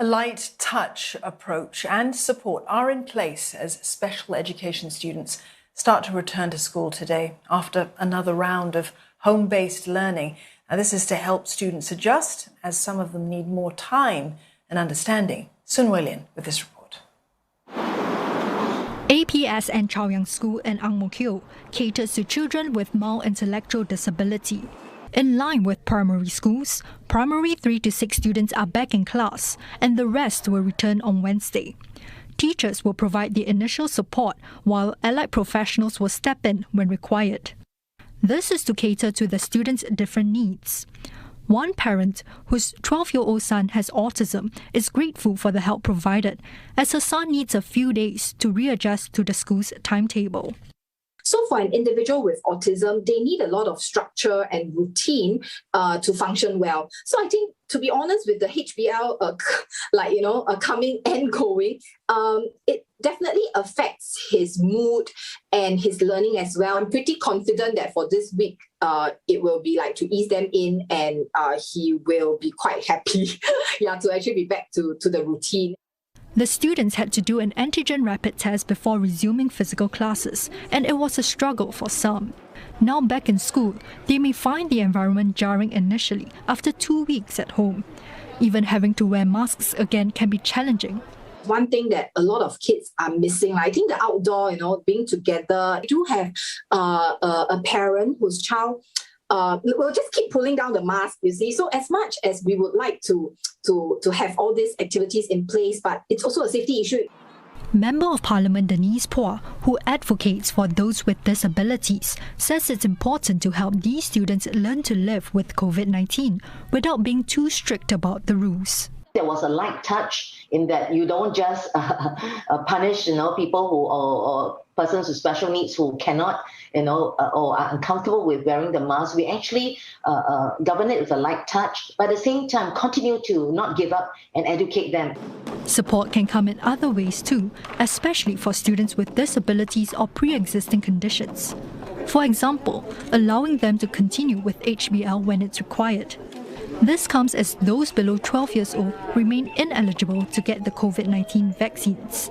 A light touch approach and support are in place as special education students start to return to school today after another round of home-based learning. Now, this is to help students adjust as some of them need more time and understanding. Sun Wei-Lian with this report. APS and Chaoyang School in Ang Mo Kio caters to children with mild intellectual disability. In line with primary schools, primary 3 to 6 students are back in class and the rest will return on Wednesday. Teachers will provide the initial support while allied professionals will step in when required. This is to cater to the students' different needs. One parent, whose 12-year-old son has autism, is grateful for the help provided, as her son needs a few days to readjust to the school's timetable. So for an individual with autism, they need a lot of structure and routine to function well. So I think, to be honest, with the HBL, coming and going, it definitely affects his mood and his learning as well. I'm pretty confident that for this week, it will be like to ease them in and he will be quite happy to actually be back to the routine. The students had to do an antigen rapid test before resuming physical classes, and it was a struggle for some. Now back in school, they may find the environment jarring initially after 2 weeks at home. Even having to wear masks again can be challenging. One thing that a lot of kids are missing, I think the outdoor, being together. I do have a parent whose child will just keep pulling down the mask, you see. So as much as we would like to have all these activities in place, but it's also a safety issue. Member of Parliament Denise Phua, who advocates for those with disabilities, says it's important to help these students learn to live with COVID-19 without being too strict about the rules. There was a light touch in that you don't just punish, people who or persons with special needs who cannot, or are uncomfortable with wearing the mask. We actually govern it with a light touch, but at the same time continue to not give up and educate them. Support can come in other ways too, especially for students with disabilities or pre-existing conditions. For example, allowing them to continue with HBL when it's required. This comes as those below 12 years old remain ineligible to get the COVID-19 vaccines.